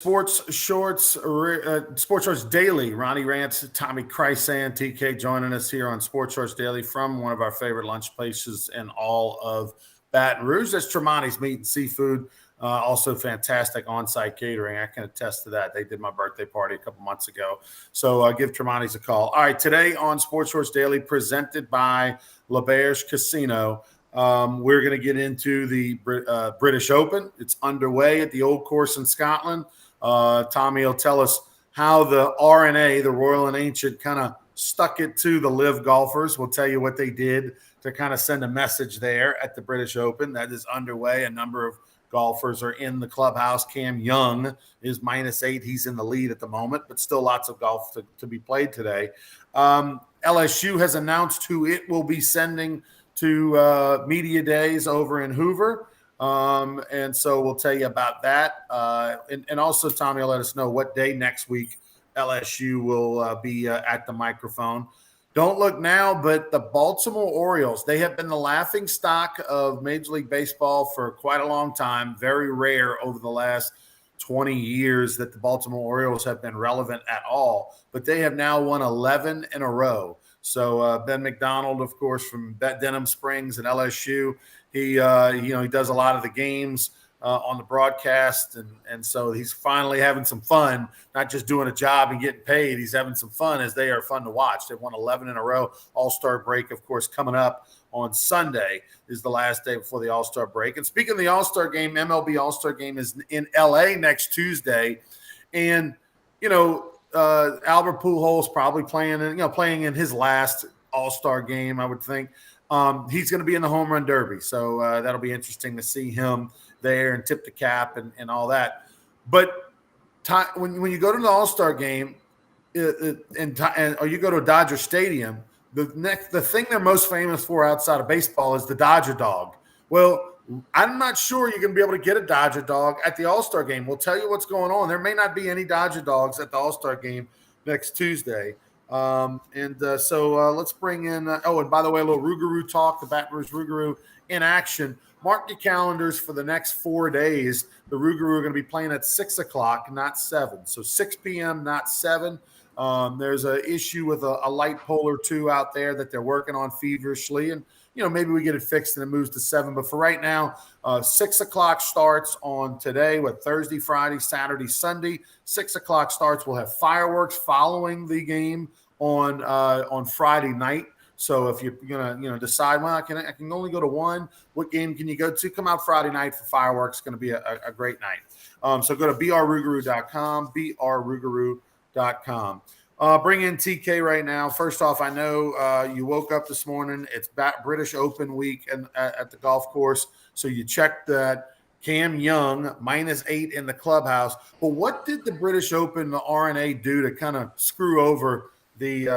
Sports Shorts Daily. Ronnie Rance, Tommy Krysan, TK joining us here on Sports Shorts Daily from one of our favorite lunch places in all of Baton Rouge. That's Tremonti's Meat and Seafood. Also fantastic on-site catering. I can attest to that. They did my birthday party a couple months ago. So give Tremonti's a call. All right, today on Sports Shorts Daily, presented by L'Auberge Casino. We're going to get into the British Open. It's underway at the Old Course in Scotland. Tommy will tell us how the RNA, the Royal and Ancient, kind of stuck it to the live golfers. We'll tell you what they did to kind of send a message there at the British Open. That is underway. A number of golfers are in the clubhouse. Cam Young is -8. He's in the lead at the moment, but still lots of golf to be played today. LSU has announced who it will be sending to media days over in Hoover. And so we'll tell you about that. And also, Tommy will let us know what day next week LSU will be at the microphone. Don't look now, but the Baltimore Orioles, they have been the laughing stock of Major League Baseball for quite a long time. Very rare over the last 20 years that the Baltimore Orioles have been relevant at all. But they have now won 11 in a row. So Ben McDonald, of course, from Denham Springs and LSU, he does a lot of the games on the broadcast, and so he's finally having some fun, not just doing a job and getting paid. He's having some fun as they are fun to watch. They've won 11 in a row. All-Star break, of course, coming up on Sunday is the last day before the All-Star break. And speaking of the All-Star game, MLB All-Star game is in L.A. next Tuesday, and Albert Pujols probably playing in his last All-Star game, I would think. He's going to be in the home run derby, so that'll be interesting to see him there and tip the cap and all that. But when you go to the All-Star game or you go to a Dodger Stadium, the thing they're most famous for outside of baseball is the Dodger dog. Well, I'm not sure you're going to be able to get a Dodger dog at the All-Star game. We'll tell you what's going on. There may not be any Dodger dogs at the All-Star game next Tuesday. So let's bring in and by the way, a little Rougarou talk, the Baton Rouge Rougarou in action. Mark your calendars for the next 4 days. The Rougarou are going to be playing at 6 o'clock, not 7. So 6 p.m., not 7. There's an issue with a light pole or two out there that they're working on feverishly, and maybe we get it fixed and it moves to 7. But for right now, 6 o'clock starts on today with Thursday, Friday, Saturday, Sunday. 6 o'clock starts. We'll have fireworks following the game on Friday night. So if you're gonna decide, well, I can only go to one. What game can you go to? Come out Friday night for fireworks. It's going to be a great night. So go to brrougarou.com, brrougarou.com. Bring in TK right now. First off, I know you woke up this morning. It's British Open week at the golf course. So you checked that. Cam Young, -8 in the clubhouse. But what did the British Open, the RNA, do to kind of screw over the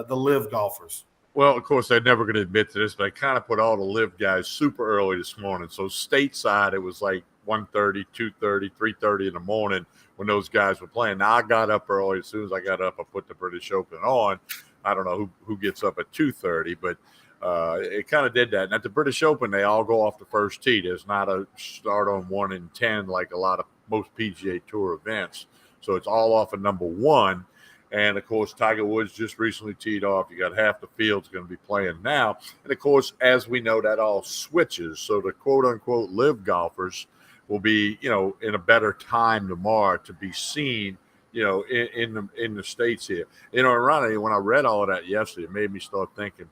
live golfers? Well, of course, they're never going to admit to this, but I kind of put all the live guys super early this morning. So stateside, it was like 1:30, 2:30, 3:30 in the morning when those guys were playing. Now, I got up early. As soon as I got up, I put the British Open on. I don't know who gets up at 2:30, but it kind of did that. And at the British Open, they all go off the first tee. There's not a start on 1 and 10 like most PGA Tour events. So it's all off of number 1. And, of course, Tiger Woods just recently teed off. You got half the field's going to be playing now. And, of course, as we know, that all switches. So the quote-unquote live golfers will be, in a better time tomorrow to be seen, in the States here. Ironically, when I read all of that yesterday, it made me start thinking,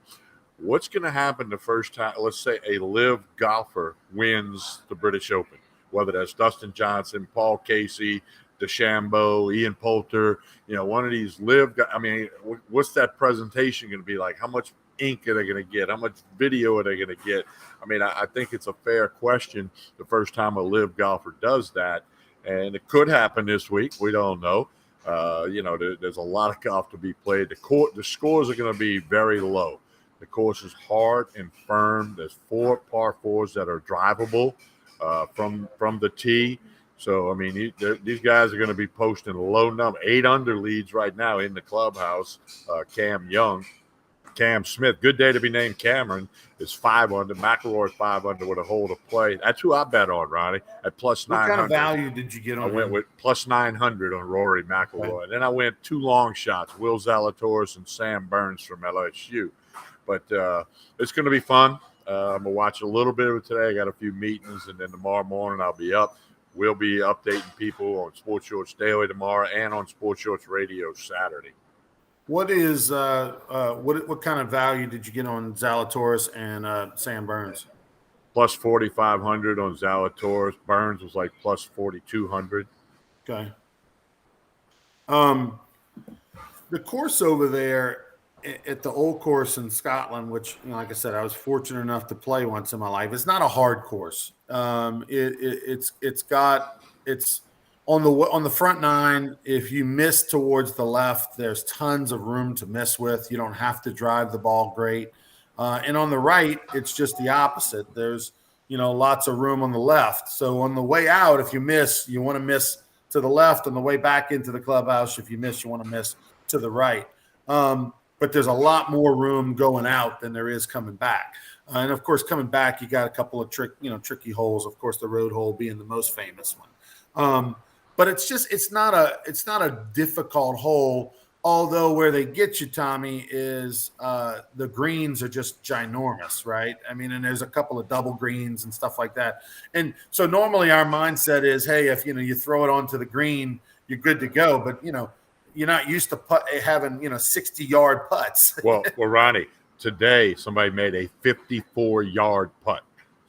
what's going to happen the first time, let's say, a live golfer wins the British Open, whether that's Dustin Johnson, Paul Casey, DeChambeau, Ian Poulter, one of these live guys. I mean, what's that presentation going to be like? How much ink are they going to get? How much video are they going to get? I mean, I think it's a fair question the first time a live golfer does that. And it could happen this week. We don't know. There's a lot of golf to be played. The scores are going to be very low. The course is hard and firm. There's 4 par 4s that are drivable from the tee. So, I mean, these guys are going to be posting a low number, 8 under leads right now in the clubhouse, Cam Young. Cam Smith, good day to be named Cameron, is 5 under. McIlroy 5 under with a hole to play. That's who I bet on, Ronnie, at plus What 900. kind of value did you get on I went him? with plus 900 on Rory McIlroy. Then I went 2 long shots, Will Zalatoris and Sam Burns from LSU. But it's going to be fun. I'm going to watch a little bit of it today. I got a few meetings, and then tomorrow morning I'll be up. We'll be updating people on Sports Shorts Daily tomorrow and on Sports Shorts Radio Saturday. What is what kind of value did you get on Zalatoris and Sam Burns? Plus 4,500 on Zalatoris. Burns was like plus 4,200. Okay. The course over there at the old course in Scotland, which, like I said, I was fortunate enough to play once in my life. It's not a hard course. It's on the front 9. If you miss towards the left, there's tons of room to miss with. You don't have to drive the ball great. And on the right, it's just the opposite. There's lots of room on the left. So on the way out, if you miss, you want to miss to the left. On the way back into the clubhouse, if you miss, you want to miss to the right. But there's a lot more room going out than there is coming back. And of course, coming back, you got a couple of tricky holes. Of course, the road hole being the most famous one. But it's not a difficult hole. Although where they get you, Tommy, is the greens are just ginormous, right? I mean, and there's a couple of double greens and stuff like that. And so normally our mindset is, hey, if you throw it onto the green, you're good to go. But you're not used to having 60-yard putts. well, Ronnie, today somebody made a 54-yard putt,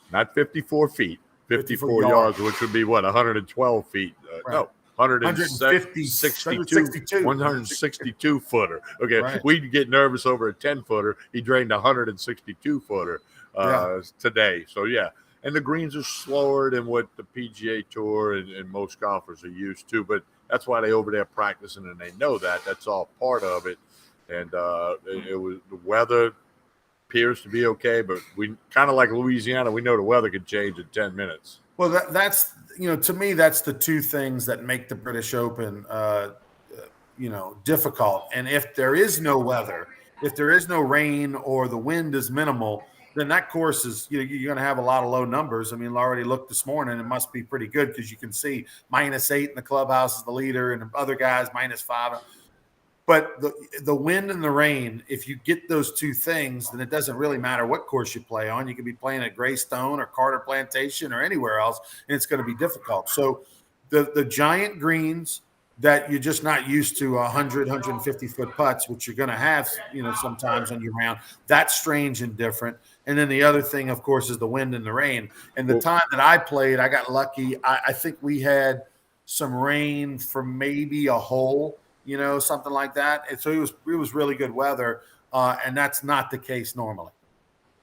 not 54 feet, 54 yards, which would be what, 112 feet? Right. No, 162 footer. Okay, right. We get nervous over a 10-footer. He drained a 162 footer today. So yeah, and the greens are slower than what the PGA Tour and most golfers are used to, but that's why they over there practicing, and they know that. That's all part of it. And it was the weather appears to be okay, but we kind of like Louisiana. We know the weather could change in 10 minutes. Well, that's to me, that's the two things that make the British Open difficult. And if there is no weather, if there is no rain or the wind is minimal, then that course is you're going to have a lot of low numbers. I mean, I already looked this morning; it must be pretty good because you can see -8 in the clubhouse is the leader, and other guys -5. But the wind and the rain, if you get those two things, then it doesn't really matter what course you play on. You could be playing at Greystone or Carter Plantation or anywhere else, and it's going to be difficult. So the giant greens that you're just not used to 100, 150-foot putts, which you're going to have, sometimes on your round, that's strange and different. And then the other thing, of course, is the wind and the rain. And the time that I played, I got lucky. I think we had some rain for maybe a hole, something like that. And so it was really good weather, and that's not the case normally.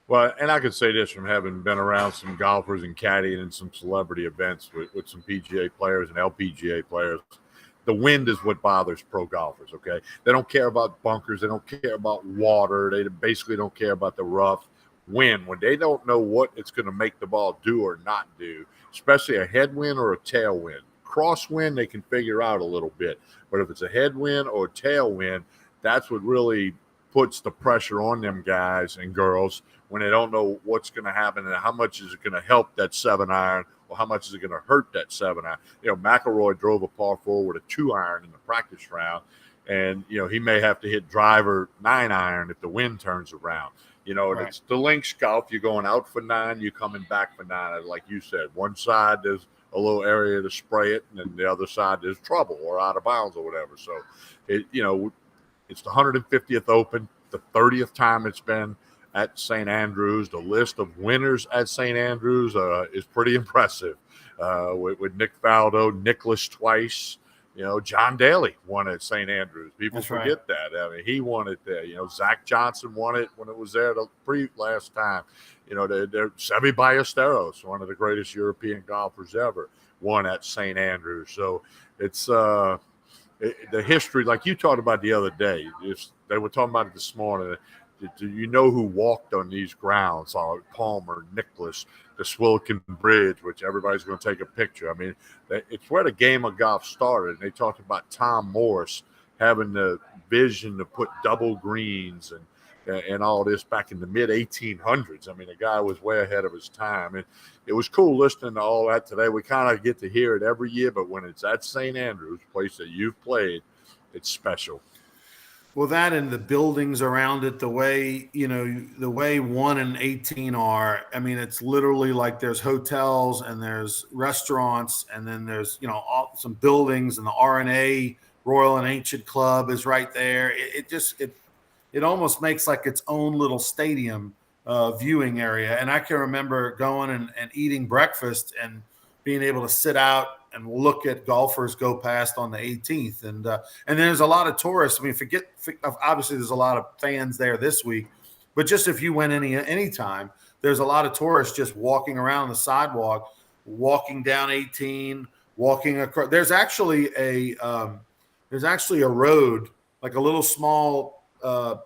Well, and I could say this from having been around some golfers and caddying in some celebrity events with some PGA players and LPGA players. The wind is what bothers pro golfers, okay? They don't care about bunkers. They don't care about water. They basically don't care about the rough wind. When they don't know what it's going to make the ball do or not do, especially a headwind or a tailwind. Crosswind, they can figure out a little bit. But if it's a headwind or a tailwind, that's what really puts the pressure on them guys and girls when they don't know what's going to happen and how much is it going to help that 7-iron or how much is it going to hurt that 7-iron. McIlroy drove a par 4 with a 2-iron in the practice round, and, he may have to hit driver 9-iron if the wind turns around. Right. It's the links golf. You're going out for 9, you're coming back for 9. Like you said, one side there's a little area to spray it, and then the other side there's trouble or out of bounds or whatever. So, it's the 150th Open, the 30th time it's been at St. Andrews. The list of winners at St. Andrews is pretty impressive. With Nick Faldo, Nicklaus twice. John Daly won at St. Andrews. People forget that. I mean, he won it there. Zach Johnson won it when it was there the last time. Seve Ballesteros, one of the greatest European golfers ever, won at St. Andrews. So it's the history, like you talked about the other day. They were talking about it this morning. Do you know who walked on these grounds? Palmer, Nicklaus, the Swilkin Bridge, which everybody's going to take a picture. I mean, it's where the game of golf started. And they talked about Tom Morris having the vision to put double greens and and all this back in the mid 1800s. I mean, the guy was way ahead of his time, and it was cool listening to all that today. We kind of get to hear it every year, but when it's at St. Andrews, place that you've played, it's special. Well, that and the buildings around it, the way 1 and 18 are. I mean, it's literally like there's hotels and there's restaurants, and then there's some buildings, and the R&A Royal and Ancient Club is right there. It almost makes like its own little stadium viewing area. And I can remember going and eating breakfast and being able to sit out and look at golfers go past on the 18th. And there's a lot of tourists. I mean, obviously there's a lot of fans there this week, but just if you went any time, there's a lot of tourists just walking around the sidewalk, walking down 18, walking across. There's actually a road, like a little small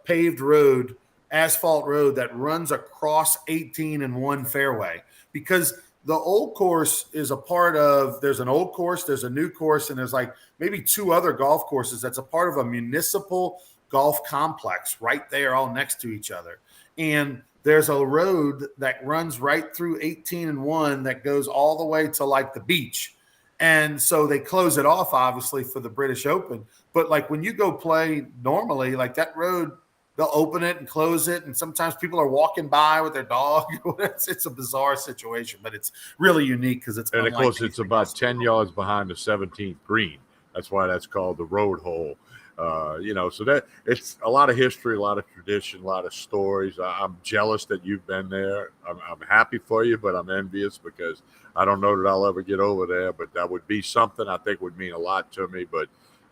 paved road, asphalt road that runs across 18 in one fairway, because the old course is a part of, there's an old course, there's a new course, and there's like maybe 2 other golf courses that's a part of a municipal golf complex right there, all next to each other. And there's a road that runs right through 18 and 1 that goes all the way to like the beach. And so they close it off, obviously, for the British Open. But like when you go play normally, like that road, they'll open it and close it, and sometimes people are walking by with their dog. It's a bizarre situation, but it's really unique because it's. And of course, it's about 10 yards behind the 17th green. That's why that's called the road hole. So that it's a lot of history, a lot of tradition, a lot of stories. I'm jealous that you've been there. I'm happy for you, but I'm envious because I don't know that I'll ever get over there. But that would be something I think would mean a lot to me. But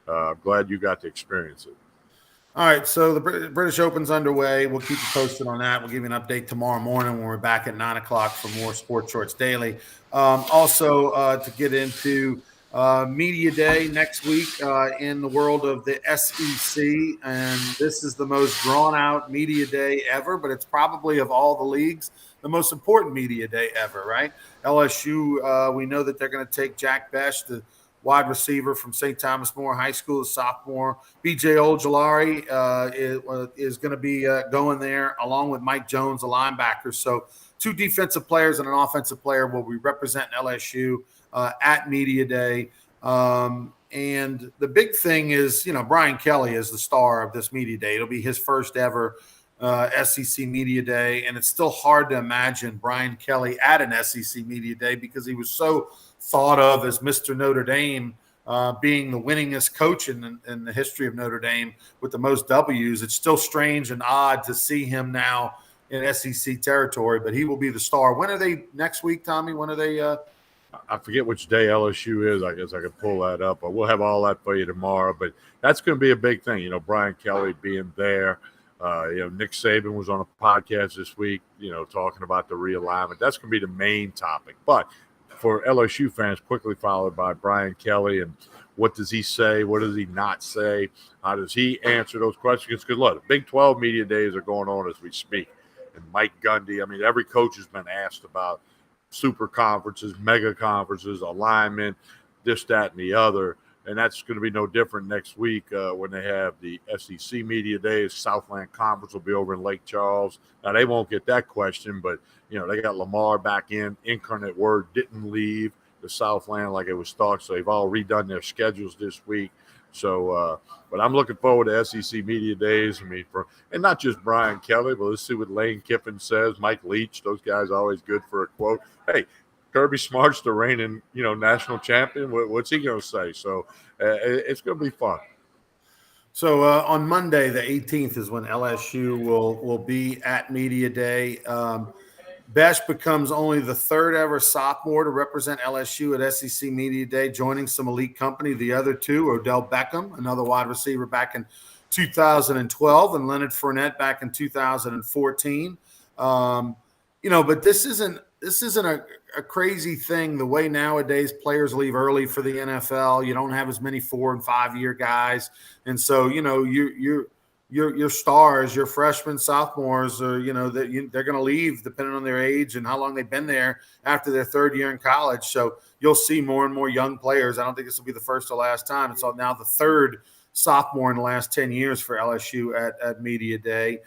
I'm glad you got to experience it. All right, so the British Open's underway. We'll keep you posted on that. We'll give you an update tomorrow morning when we're back at 9 o'clock for more Sports Shorts Daily. Also, to get into Media Day next week in the world of the SEC, and this is the most drawn-out Media Day ever, but it's probably of all the leagues the most important Media Day ever, right? LSU, we know that they're going to take Jack Besh, the wide receiver from St. Thomas More High School, a sophomore. B.J. Ojolari is going to be going there, along with Mike Jones, a linebacker. So 2 defensive players and an offensive player will be representing LSU at Media Day. And the big thing is, Brian Kelly is the star of this Media Day. It'll be his first ever SEC Media Day, and it's still hard to imagine Brian Kelly at an SEC Media Day because he was so thought of as Mr. Notre Dame, being the winningest coach in the history of Notre Dame with the most W's. It's still strange and odd to see him now in SEC territory, but he will be the star. When are they next week, Tommy? When are they? I forget which day LSU is. I guess I could pull that up, but we'll have all that for you tomorrow. But that's going to be a big thing. Brian Kelly being there. Nick Saban was on a podcast this week, talking about the realignment. That's going to be the main topic. But for LSU fans, quickly followed by Brian Kelly, and what does he say? What does he not say? How does he answer those questions? Because look, the Big 12 media days are going on as we speak. And Mike Gundy, I mean, every coach has been asked about super conferences, mega conferences, alignment, this, that, and the other. And that's going to be no different next week when they have the SEC Media Days. Southland Conference will be over in Lake Charles. Now, they won't get that question, but, they got Lamar back in. Incarnate Word didn't leave the Southland like it was thought, so they've all redone their schedules this week. So, but I'm looking forward to SEC Media Days. I mean, and not just Brian Kelly, but let's see what Lane Kiffin says. Mike Leach, those guys are always good for a quote. Hey, Kirby Smart's the reigning, national champion. What's he going to say? So it's going to be fun. So on Monday, the 18th, is when LSU will be at Media Day. Besh becomes only the 3rd ever sophomore to represent LSU at SEC Media Day, joining some elite company. The other 2, Odell Beckham, another wide receiver back in 2012, and Leonard Fournette back in 2014. But this isn't a crazy thing. The way nowadays players leave early for the NFL, you don't have as many 4- and 5-year guys, and so your stars, your freshmen, sophomores, are they're going to leave depending on their age and how long they've been there after their 3rd year in college. So you'll see more and more young players. I don't think this will be the first or last time. It's now the 3rd sophomore in the last 10 years for LSU at Media Day.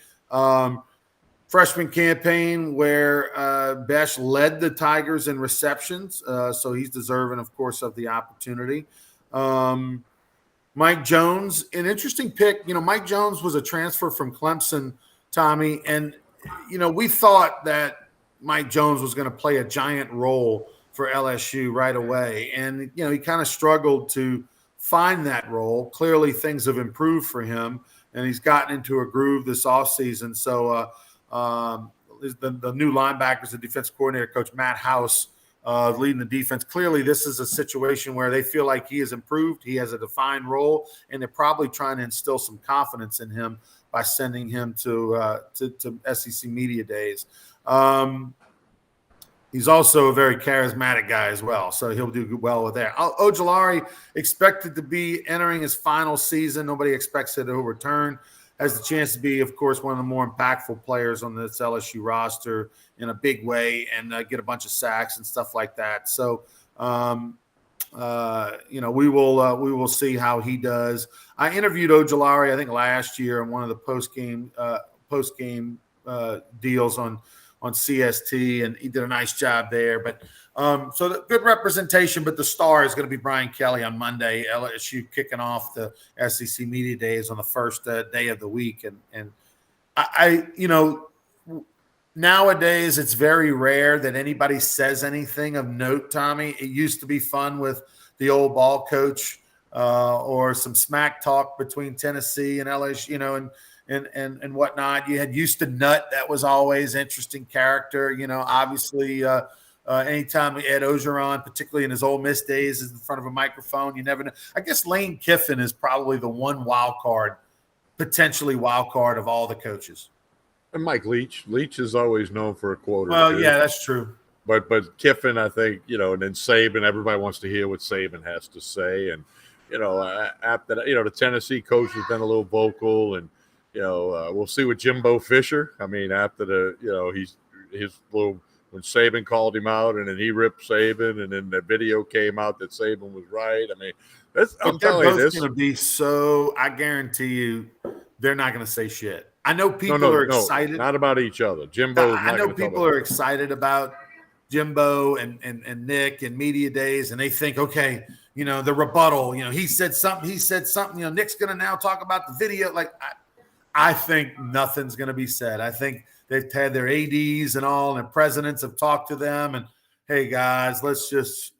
Freshman campaign where Besh led the Tigers in receptions, so he's deserving, of course, of the opportunity. Mike Jones, an interesting pick. Mike Jones was a transfer from Clemson, Tommy, and we thought that Mike Jones was going to play a giant role for LSU right away, and he kind of struggled to find that role. Clearly, things have improved for him, and he's gotten into a groove this offseason. So the new linebackers, the defense coordinator, Coach Matt House, leading the defense. Clearly, this is a situation where they feel like he has improved. He has a defined role, and they're probably trying to instill some confidence in him by sending him to SEC Media Days. He's also a very charismatic guy as well, so he'll do well with that. Ojulari expected to be entering his final season. Nobody expects that he'll return. Has the chance to be, of course, one of the more impactful players on this LSU roster in a big way and get a bunch of sacks and stuff like that. So, we will see how he does. I interviewed Ojulari, I think, last year on one of the post game deals on CST, and he did a nice job there. But so the good representation, but the star is going to be Brian Kelly on Monday. LSU kicking off the SEC Media Days on the first day of the week. And I nowadays it's very rare that anybody says anything of note, Tommy. It used to be fun with the old ball coach or some smack talk between Tennessee and LSU, and whatnot. You had Houston Nutt. That was always interesting character. Obviously anytime Ed Ogeron, particularly in his Ole Miss days, is in front of a microphone, you never know. I guess Lane Kiffin is probably the one potentially wild card of all the coaches. And Mike Leach. Leach is always known for a quote. Well, yeah, that's true. But Kiffin, I think, and then Saban, everybody wants to hear what Saban has to say. And, after that, the Tennessee coach has been a little vocal, and, we'll see with Jimbo Fisher. I mean, after when Saban called him out, and then he ripped Saban, and then the video came out that Saban was right. I mean, I'm telling you, this is going to be so. I guarantee you, they're not going to say shit. I know people are excited. Not about each other. Jimbo. I know people are excited about Jimbo and Nick and Media Days, and they think, okay, the rebuttal. He said something. Nick's going to now talk about the video. Like, I think nothing's going to be said. I think they've had their ADs and all, and their presidents have talked to them. And hey, guys, let's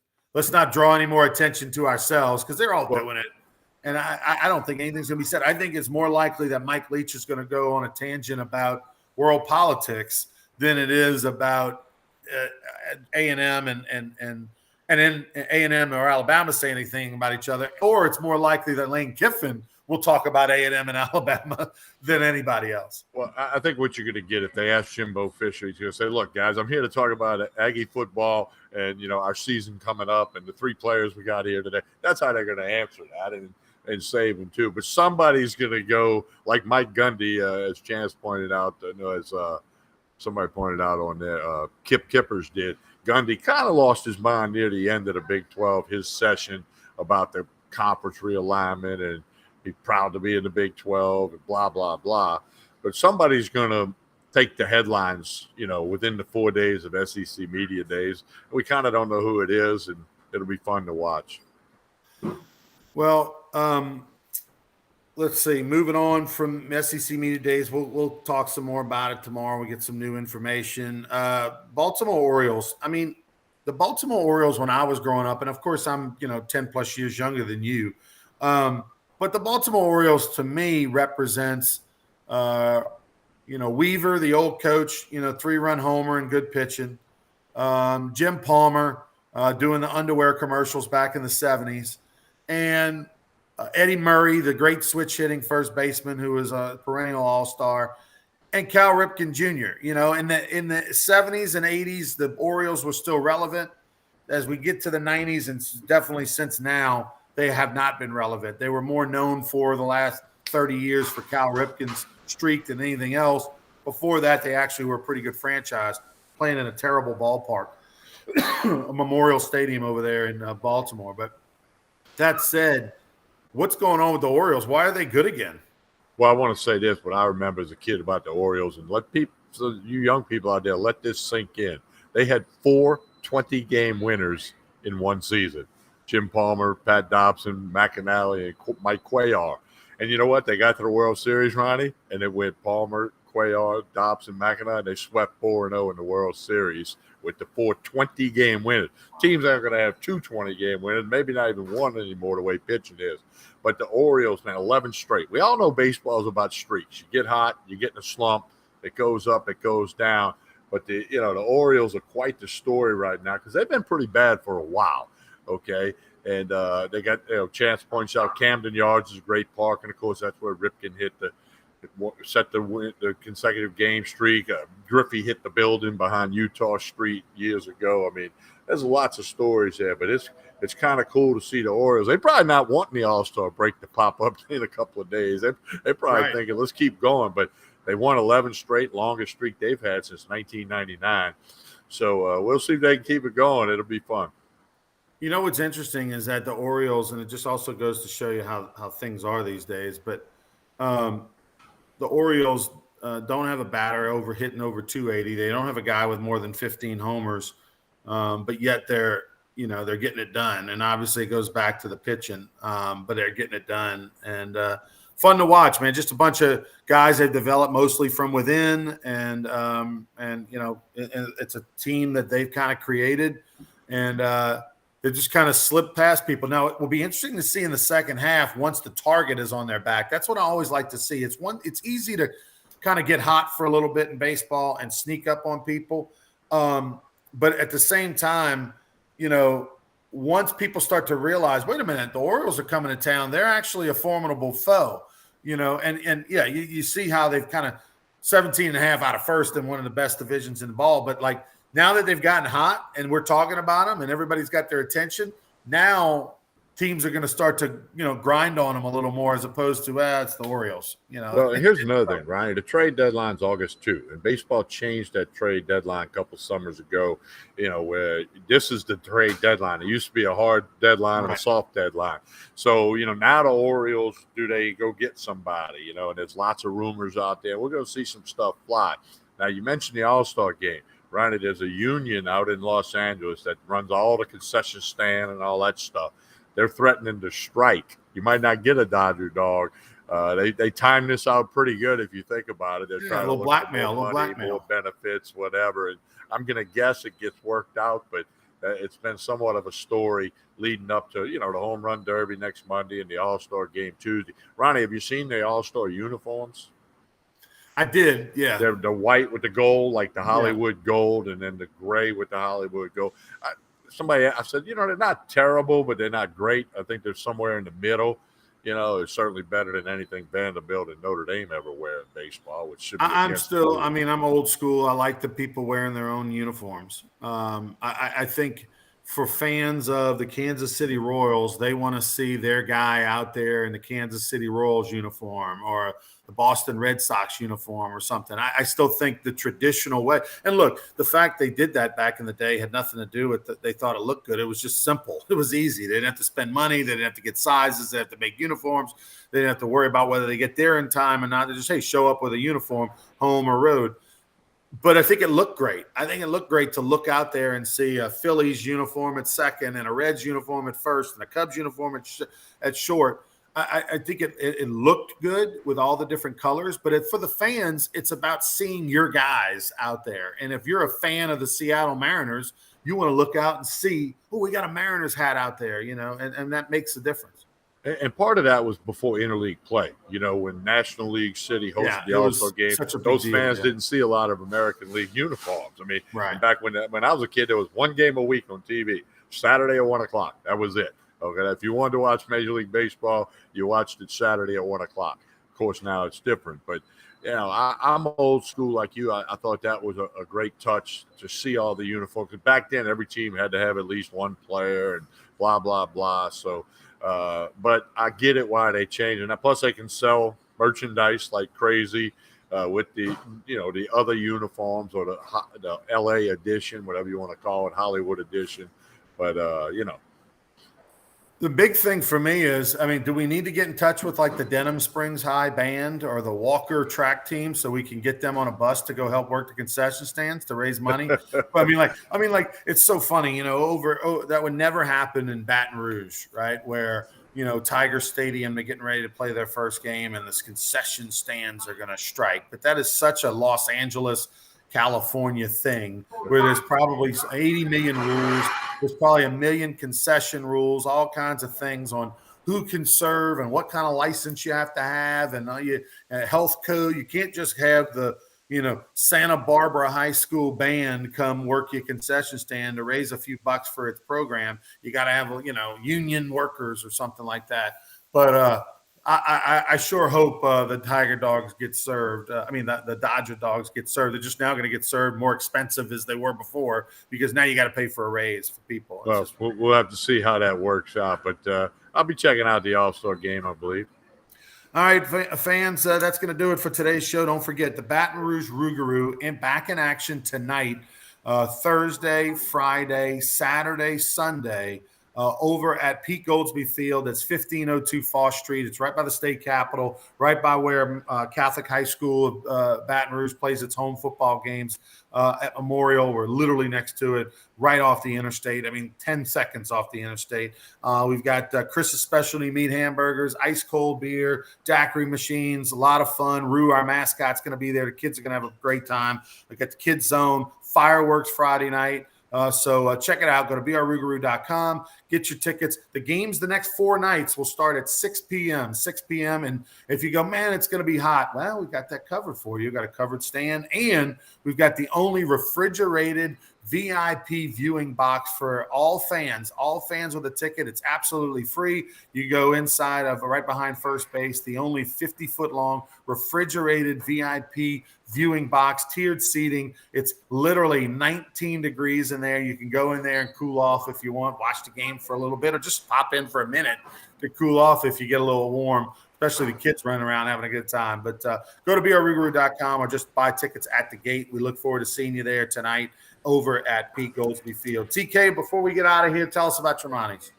not draw any more attention to ourselves, because they're all doing it. And I don't think anything's going to be said. I think it's more likely that Mike Leach is going to go on a tangent about world politics than it is about A&M and then A&M or Alabama say anything about each other. Or it's more likely that Lane Kiffin will talk about A&M and Alabama than anybody else. Well, I think what you're going to get if they ask Jimbo Fisher, he's going to say, look, guys, I'm here to talk about Aggie football and, our season coming up and the three players we got here today. That's how they're going to answer that and Saban too. But somebody's going to go like Mike Gundy, as Chance pointed out, as somebody pointed out on there, Kip Kippers did. Gundy kind of lost his mind near the end of the Big 12, his session about the conference realignment, and he's proud to be in the Big 12 and blah, blah, blah. But somebody's going to take the headlines, within the 4 days of SEC Media Days. We kind of don't know who it is, and it'll be fun to watch. Well, let's see. Moving on from SEC Media Days, we'll talk some more about it tomorrow. We get some new information. Baltimore Orioles. I mean, the Baltimore Orioles when I was growing up, and of course I'm 10 plus years younger than you, but the Baltimore Orioles to me represents Weaver, the old coach, 3-run homer and good pitching. Jim Palmer doing the underwear commercials back in the 70s. And Eddie Murray, the great switch hitting first baseman who was a perennial all-star, and Cal Ripken Jr. In the 70s and 80s, the Orioles were still relevant. As we get to the 90s, and definitely since now, they have not been relevant. They were more known for the last 30 years for Cal Ripken's streak than anything else. Before that, they actually were a pretty good franchise, playing in a terrible ballpark, a Memorial Stadium over there in Baltimore. But that said, what's going on with the Orioles? Why are they good again? Well, I want to say this. What I remember as a kid about the Orioles, and let people, so you young people out there, let this sink in. They had 4 20-game winners in one season. Jim Palmer, Pat Dobson, McAnally, and Mike Cuellar. And you know what? They got to the World Series, Ronnie, and it went Palmer, Cuellar, Dobson, McAnally. And they swept 4-0 in the World Series with the 4 20-game winners. Teams aren't going to have 2 20-game winners, maybe not even one anymore the way pitching is. But the Orioles, man, 11 straight. We all know baseball is about streaks. You get hot, you get in a slump, it goes up, it goes down. But the Orioles are quite the story right now because they've been pretty bad for a while. Okay, and they got Chance points out Camden Yards is a great park, and of course that's where Ripken set the consecutive game streak. Griffey hit the building behind Utah Street years ago. I mean, there's lots of stories there, but it's kind of cool to see the Orioles. They probably not wanting the All-Star break to pop up in a couple of days. They probably thinking, let's keep going. But they won 11 straight, longest streak they've had since 1999. So we'll see if they can keep it going. It'll be fun. You know what's interesting is that the Orioles, and it just also goes to show you how things are these days, but the Orioles don't have a batter hitting over 280. They don't have a guy with more than 15 homers, but yet they're getting it done. And obviously it goes back to the pitching, but they're getting it done. And fun to watch, man. Just a bunch of guys they've developed mostly from within, and it's a team that they've kind of created, and they just kind of slipped past people. Now, it will be interesting to see in the second half once the target is on their back. That's what I always like to see. It's easy to kind of get hot for a little bit in baseball and sneak up on people. But at the same time, once people start to realize, wait a minute, the Orioles are coming to town, they're actually a formidable foe, you see how they've kind of 17.5 out of first in one of the best divisions in the ball. But like, now that they've gotten hot and we're talking about them and everybody's got their attention, now teams are going to start to, grind on them a little more as opposed to, it's the Orioles. Well, here's another thing, Ryan. The trade deadline's August 2, and baseball changed that trade deadline a couple summers ago, where this is the trade deadline. It used to be a hard deadline and a soft deadline. So, now the Orioles, do they go get somebody, and there's lots of rumors out there. We're going to see some stuff fly. Now, you mentioned the All-Star game. Right, there's a union out in Los Angeles that runs all the concession stand and all that stuff. They're threatening to strike. You might not get a Dodger dog. They time this out pretty good if you think about it. They're trying to look blackmail, for more money, more benefits, whatever. And I'm going to guess it gets worked out, but it's been somewhat of a story leading up to the Home Run Derby next Monday and the All-Star game Tuesday. Ronnie, have you seen the All-Star uniforms? I did, yeah. They're the white with the gold, like the Hollywood gold, and then the gray with the Hollywood gold. I said, they're not terrible, but they're not great. I think they're somewhere in the middle. It's certainly better than anything Vanderbilt and Notre Dame ever wear in baseball, which should be. I'm old school. I like the people wearing their own uniforms. I think for fans of the Kansas City Royals, they want to see their guy out there in the Kansas City Royals uniform or the Boston Red Sox uniform or something. I still think the traditional way. And look, the fact they did that back in the day had nothing to do with they thought it looked good. It was just simple. It was easy. They didn't have to spend money. They didn't have to get sizes. They didn't have to make uniforms. They didn't have to worry about whether they get there in time or not. They just, show up with a uniform, home or road. But I think it looked great. I think it looked great to look out there and see a Phillies uniform at second and a Reds uniform at first and a Cubs uniform at short. I think it looked good with all the different colors, but for the fans, it's about seeing your guys out there. And if you're a fan of the Seattle Mariners, you want to look out and see, we got a Mariners hat out there, and that makes a difference. And part of that was before interleague play, when National League City hosted the All-Star game, those fans didn't see a lot of American League uniforms. I mean, back when I was a kid, there was one game a week on TV, Saturday at 1 o'clock. That was it. Okay, if you wanted to watch Major League Baseball, you watched it Saturday at 1 o'clock. Of course, now it's different. But, I'm old school like you. I thought that was a great touch to see all the uniforms. Because back then, every team had to have at least one player and blah, blah, blah. So, but I get it why they changed. And plus, they can sell merchandise like crazy with the other uniforms or the LA edition, whatever you want to call it, Hollywood edition. But, The big thing for me is, I mean, do we need to get in touch with like the Denham Springs High Band or the Walker track team so we can get them on a bus to go help work the concession stands to raise money? But I mean, it's so funny, that would never happen in Baton Rouge, right? Where, Tiger Stadium, they're getting ready to play their first game and this concession stands are going to strike. But that is such a Los Angeles, California thing where there's probably 80 million rules. There's probably a million concession rules, all kinds of things on who can serve and what kind of license you have to have, and health code. You can't just have the Santa Barbara High School band come work your concession stand to raise a few bucks for its program. You got to have union workers or something like that. But I sure hope the Tiger dogs get served. The Dodger dogs get served. They're just now going to get served more expensive as they were before because now you got to pay for a raise for people. Well, we'll have to see how that works out. But I'll be checking out the All-Star game, I believe. All right, fans, that's going to do it for today's show. Don't forget the Baton Rouge Rougarou back in action tonight, Thursday, Friday, Saturday, Sunday. Over at Pete Goldsby Field. It's 1502 Foss Street. It's right by the state capitol, right by where Catholic High School of Baton Rouge plays its home football games at Memorial. We're literally next to it, right off the interstate. 10 seconds off the interstate. We've got Chris's Specialty Meat Hamburgers, ice cold beer, daiquiri machines, a lot of fun. Rue, our mascot's going to be there. The kids are going to have a great time. We got the Kids Zone, fireworks Friday night. So check it out. Go to brrougarou.com. Get your tickets. The games the next 4 nights will start at 6 p.m. And if you go, man, it's going to be hot. Well, we've got that covered for you. We've got a covered stand. And we've got the only refrigerated VIP viewing box for all fans with a ticket. It's absolutely free. You go inside of right behind first base, the only 50-foot long refrigerated VIP viewing box, tiered seating. It's literally 19 degrees in there. You can go in there and cool off if you want, watch the game for a little bit, or just pop in for a minute to cool off if you get a little warm, especially the kids running around having a good time. But go to brrougarou.com or just buy tickets at the gate. We look forward to seeing you there tonight over at Pete Goldsby Field. TK, before we get out of here, tell us about Tremonti's.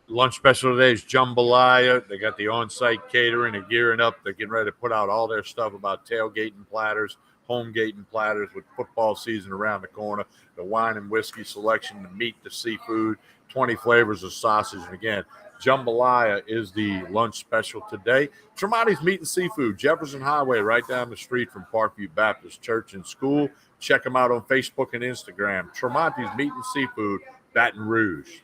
Lunch special today is jambalaya. They got the on-site catering. They're gearing up. They're getting ready to put out all their stuff about tailgating platters, home gating platters with football season around the corner, the wine and whiskey selection, the meat, the seafood, 20 flavors of sausage. And again, jambalaya is the lunch special today. Tremonti's Meat and Seafood, Jefferson Highway, right down the street from Parkview Baptist Church and School. Check them out on Facebook and Instagram. Tremonti's Meat and Seafood, Baton Rouge.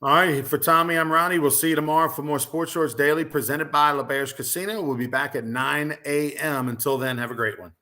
All right. For Tommy, I'm Ronnie. We'll see you tomorrow for more Sports Shorts Daily presented by LeBear's Casino. We'll be back at 9 a.m. Until then, have a great one.